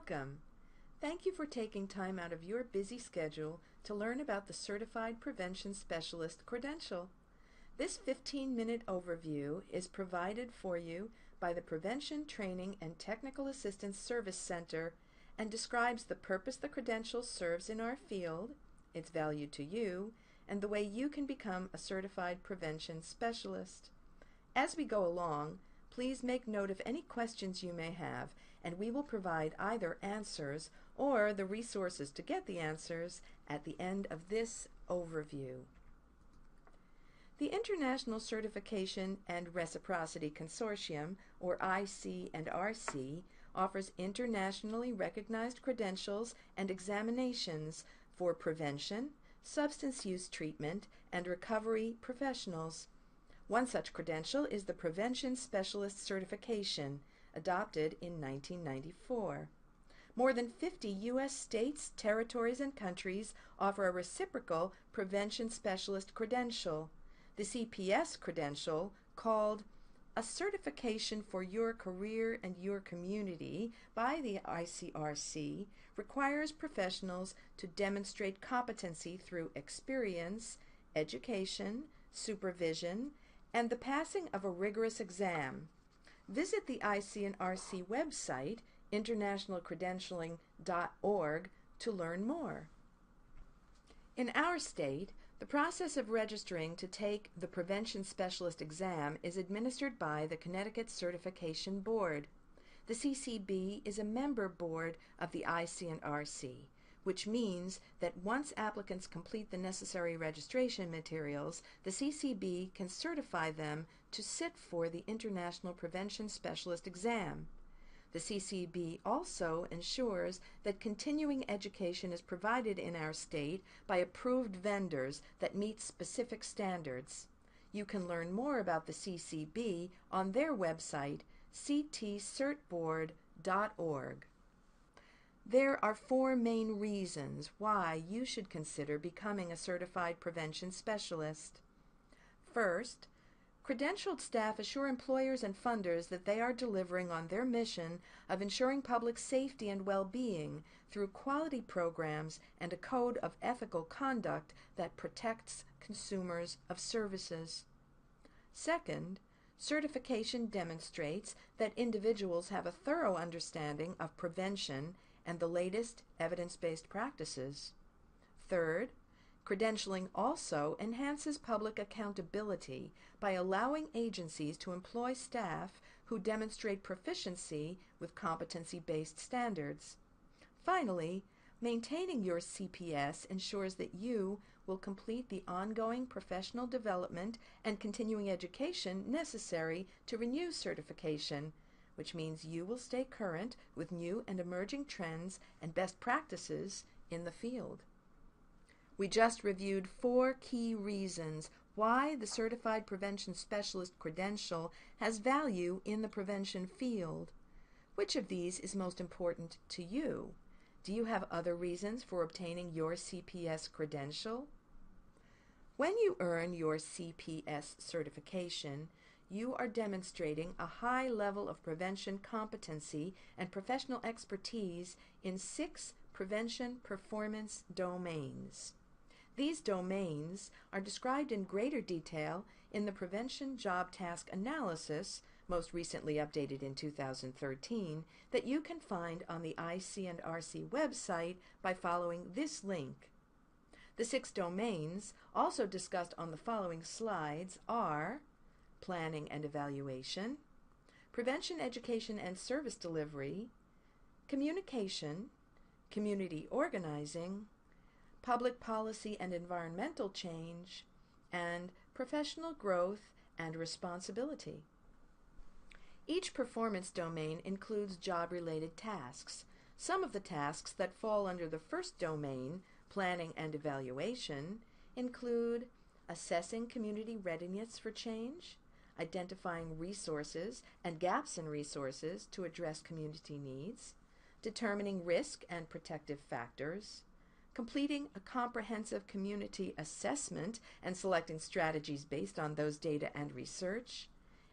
Welcome. Thank you for taking time out of your busy schedule to learn about the Certified Prevention Specialist Credential. This 15-minute overview is provided for you by the Prevention Training and Technical Assistance Service Center and describes the purpose the credential serves in our field, its value to you, and the way you can become a certified prevention specialist. As we go along, please make note of any questions you may have, and we will provide either answers or the resources to get the answers at the end of this overview. The International Certification and Reciprocity Consortium, or IC&RC, offers internationally recognized credentials and examinations for prevention, substance use treatment, and recovery professionals. One such credential is the Prevention Specialist Certification, adopted in 1994. More than 50 U.S. states, territories, and countries offer a reciprocal Prevention Specialist credential. The CPS credential, called A Certification for Your Career and Your Community by the ICRC, requires professionals to demonstrate competency through experience, education, supervision, and the passing of a rigorous exam. Visit the IC&RC website, internationalcredentialing.org, to learn more. In our state, the process of registering to take the Prevention Specialist exam is administered by the Connecticut Certification Board. The CCB is a member board of the IC&RC, which means that once applicants complete the necessary registration materials, the CCB can certify them to sit for the International Prevention Specialist exam. The CCB also ensures that continuing education is provided in our state by approved vendors that meet specific standards. You can learn more about the CCB on their website, ctcertboard.org. There are 4 main reasons why you should consider becoming a certified prevention specialist. First, credentialed staff assure employers and funders that they are delivering on their mission of ensuring public safety and well-being through quality programs and a code of ethical conduct that protects consumers of services. Second, certification demonstrates that individuals have a thorough understanding of prevention and the latest evidence-based practices. Third, credentialing also enhances public accountability by allowing agencies to employ staff who demonstrate proficiency with competency-based standards. Finally, maintaining your CPS ensures that you will complete the ongoing professional development and continuing education necessary to renew certification, which means you will stay current with new and emerging trends and best practices in the field. We just reviewed 4 key reasons why the Certified Prevention Specialist credential has value in the prevention field. Which of these is most important to you? Do you have other reasons for obtaining your CPS credential? When you earn your CPS certification, you are demonstrating a high level of prevention competency and professional expertise in 6 prevention performance domains. These domains are described in greater detail in the Prevention Job Task Analysis, most recently updated in 2013, that you can find on the IC&RC website by following this link. The 6 domains, also discussed on the following slides, are planning and evaluation, prevention education and service delivery, communication, community organizing, public policy and environmental change, and professional growth and responsibility. Each performance domain includes job-related tasks. Some of the tasks that fall under the first domain, planning and evaluation, include assessing community readiness for change, identifying resources and gaps in resources to address community needs, determining risk and protective factors, completing a comprehensive community assessment and selecting strategies based on those data and research,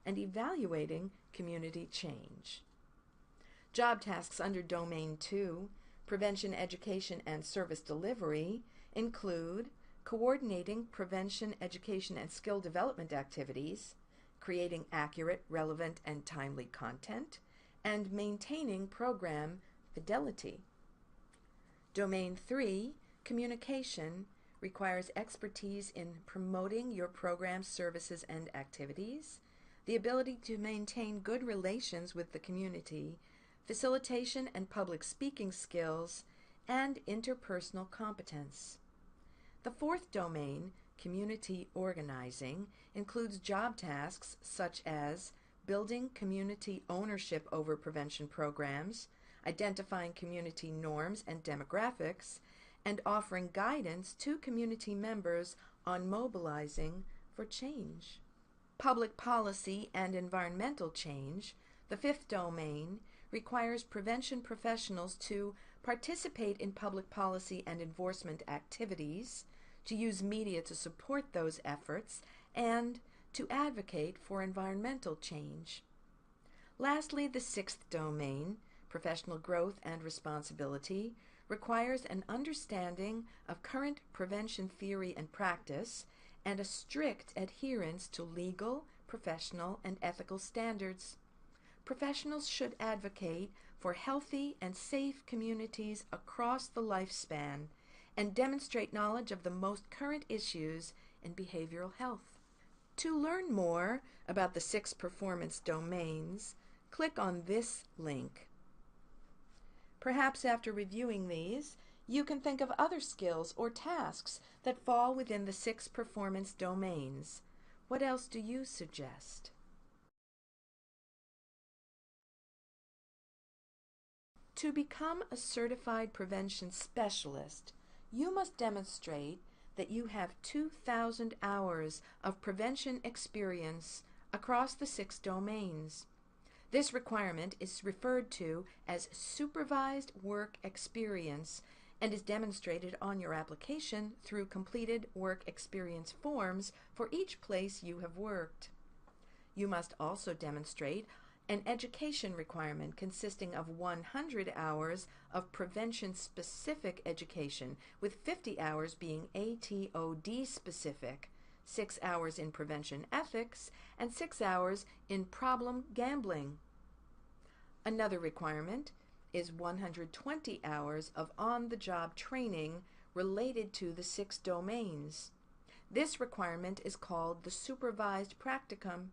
and evaluating community change. Job tasks under Domain 2, Prevention Education and Service Delivery, include coordinating prevention, education, and skill development activities, creating accurate, relevant, and timely content, and maintaining program fidelity. Domain 3, Communication, requires expertise in promoting your program services and activities, the ability to maintain good relations with the community, facilitation and public speaking skills, and interpersonal competence. The fourth domain, community organizing, includes job tasks such as building community ownership over prevention programs, identifying community norms and demographics, and offering guidance to community members on mobilizing for change. Public policy and environmental change, the fifth domain, requires prevention professionals to participate in public policy and enforcement activities, to use media to support those efforts, and to advocate for environmental change. Lastly, the sixth domain, professional growth and responsibility, requires an understanding of current prevention theory and practice and a strict adherence to legal, professional, and ethical standards. Professionals should advocate for healthy and safe communities across the lifespan and demonstrate knowledge of the most current issues in behavioral health. To learn more about the 6 performance domains, click on this link. Perhaps after reviewing these, you can think of other skills or tasks that fall within the 6 performance domains. What else do you suggest? To become a certified prevention specialist, you must demonstrate that you have 2,000 hours of prevention experience across the 6 domains. This requirement is referred to as supervised work experience and is demonstrated on your application through completed work experience forms for each place you have worked. You must also demonstrate an education requirement consisting of 100 hours of prevention-specific education, with 50 hours being ATOD specific, 6 hours in prevention ethics, and 6 hours in problem gambling. Another requirement is 120 hours of on-the-job training related to the 6 domains. This requirement is called the supervised practicum.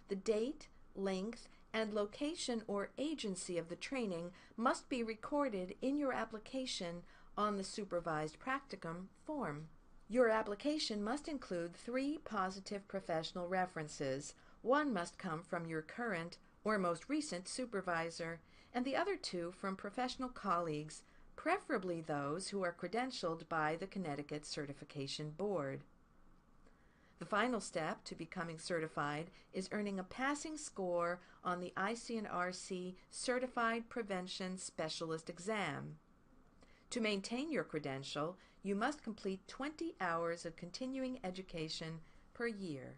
The date, length, and location or agency of the training must be recorded in your application on the supervised practicum form. Your application must include 3 positive professional references. One must come from your current or most recent supervisor, and the other 2 from professional colleagues, preferably those who are credentialed by the Connecticut Certification Board. The final step to becoming certified is earning a passing score on the ICNRC Certified Prevention Specialist exam. To maintain your credential, you must complete 20 hours of continuing education per year.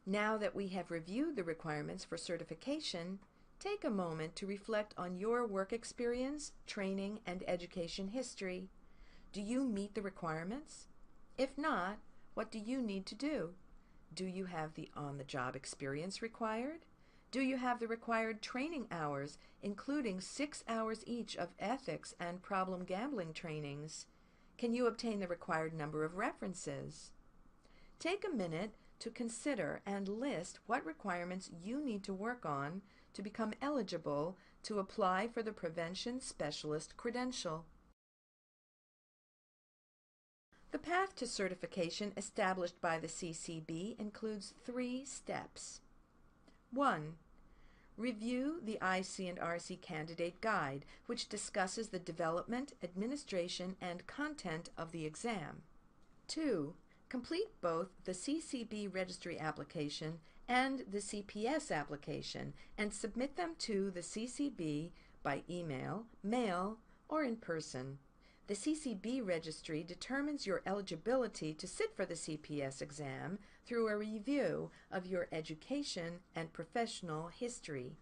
Now that we have reviewed the requirements for certification, take a moment to reflect on your work experience, training, and education history. Do you meet the requirements? If not, what do you need to do? Do you have the on-the-job experience required? Do you have the required training hours, including 6 hours each of ethics and problem gambling trainings? Can you obtain the required number of references? Take a minute to consider and list what requirements you need to work on to become eligible to apply for the Prevention Specialist credential. The path to certification established by the CCB includes 3 steps. 1. Review the IC&RC Candidate Guide, which discusses the development, administration, and content of the exam. 2. Complete both the CCB registry application and the CPS application and submit them to the CCB by email, mail, or in person. The CCB registry determines your eligibility to sit for the CPS exam through a review of your education and professional history.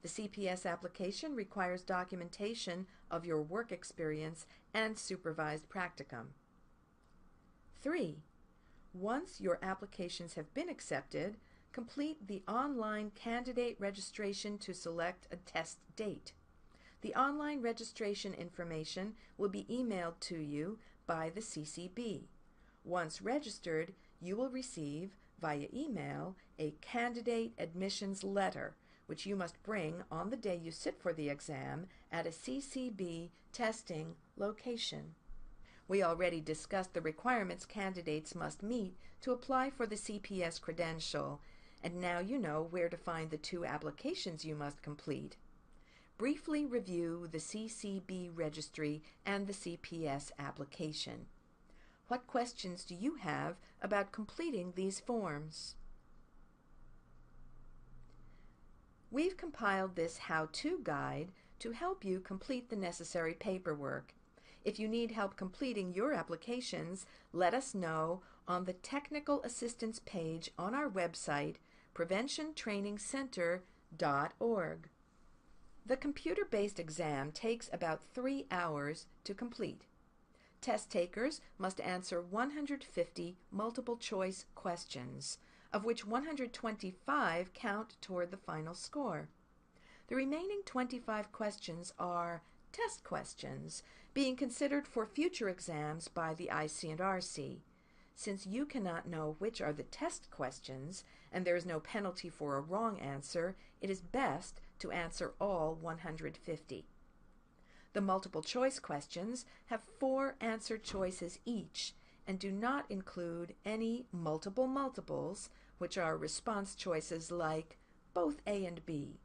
The CPS application requires documentation of your work experience and supervised practicum. 3. Once your applications have been accepted, complete the online candidate registration to select a test date. The online registration information will be emailed to you by the CCB. Once registered, you will receive, via email, a candidate admissions letter, which you must bring on the day you sit for the exam at a CCB testing location. We already discussed the requirements candidates must meet to apply for the CPS credential, and now you know where to find the 2 applications you must complete. Briefly review the CCB registry and the CPS application. What questions do you have about completing these forms? We've compiled this how-to guide to help you complete the necessary paperwork. If you need help completing your applications, let us know on the Technical Assistance page on our website, preventiontrainingscenter.org. The computer-based exam takes about 3 hours to complete. Test takers must answer 150 multiple-choice questions, of which 125 count toward the final score. The remaining 25 questions are test questions, being considered for future exams by the IC&RC. Since you cannot know which are the test questions, and there is no penalty for a wrong answer, it is best to answer all 150. The multiple-choice questions have 4 answer choices each and do not include any multiple multiples, which are response choices like both A and B.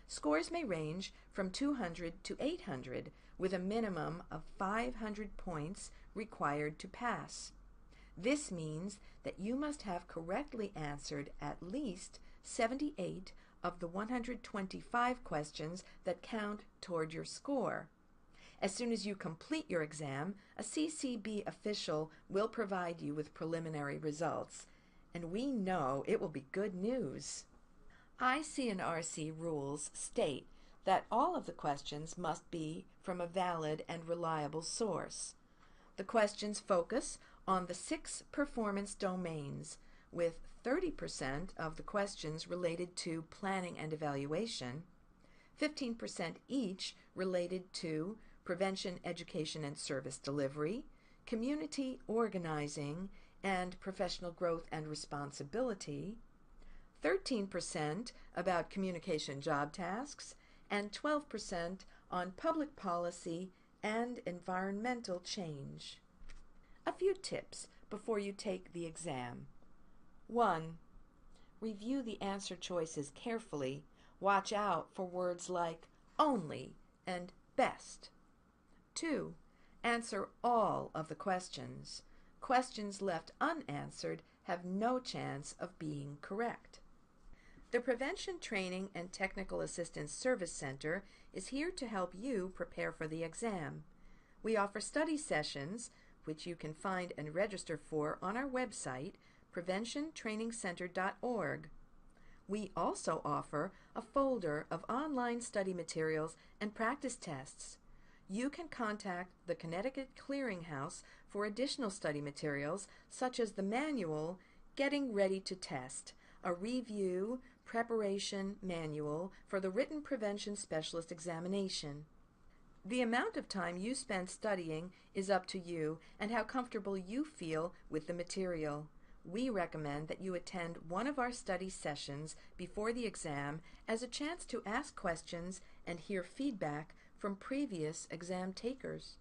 Scores may range from 200 to 800, with a minimum of 500 points required to pass. This means that you must have correctly answered at least 78 of the 125 questions that count toward your score. As soon as you complete your exam, a CCB official will provide you with preliminary results, and we know it will be good news. IC&RC rules state that all of the questions must be from a valid and reliable source. The questions focus on the 6 performance domains, with 30% of the questions related to planning and evaluation, 15% each related to prevention, education, and service delivery, community organizing, and professional growth and responsibility, 13% about communication job tasks, and 12% on public policy and environmental change. A few tips before you take the exam. 1. Review the answer choices carefully. Watch out for words like only and best. 2. Answer all of the questions. Questions left unanswered have no chance of being correct. The Prevention Training and Technical Assistance Service Center is here to help you prepare for the exam. We offer study sessions, which you can find and register for on our website, preventiontrainingscenter.org. We also offer a folder of online study materials and practice tests. You can contact the Connecticut Clearinghouse for additional study materials, such as the manual, Getting Ready to Test, a review preparation manual for the Written Prevention Specialist examination. The amount of time you spend studying is up to you and how comfortable you feel with the material. We recommend that you attend one of our study sessions before the exam as a chance to ask questions and hear feedback from previous exam takers.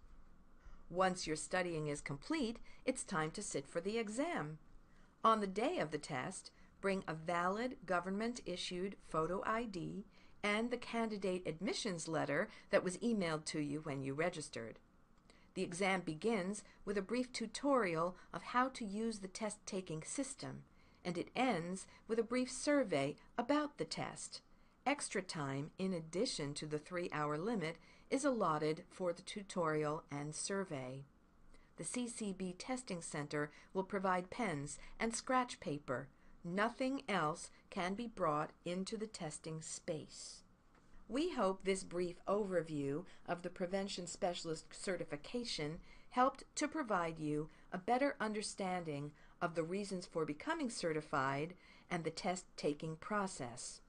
Once your studying is complete, it's time to sit for the exam. On the day of the test, bring a valid government-issued photo ID and the candidate admissions letter that was emailed to you when you registered. The exam begins with a brief tutorial of how to use the test-taking system, and it ends with a brief survey about the test. Extra time, in addition to the 3-hour limit, is allotted for the tutorial and survey. The CCB Testing Center will provide pens and scratch paper. Nothing else can be brought into the testing space. We hope this brief overview of the Prevention Specialist certification helped to provide you a better understanding of the reasons for becoming certified and the test-taking process.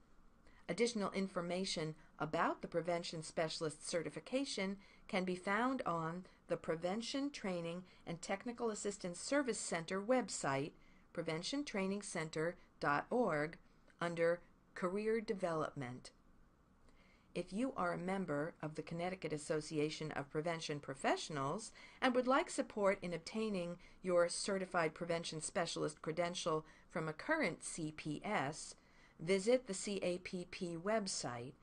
Additional information about the Prevention Specialist certification can be found on the Prevention Training and Technical Assistance Service Center website, preventiontrainingcenter.org, under Career Development. If you are a member of the Connecticut Association of Prevention Professionals and would like support in obtaining your Certified Prevention Specialist credential from a current CPS, visit the CAPP website,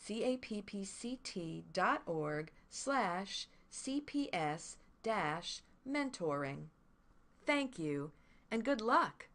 cappct.org/CPS-mentoring. Thank you, and good luck!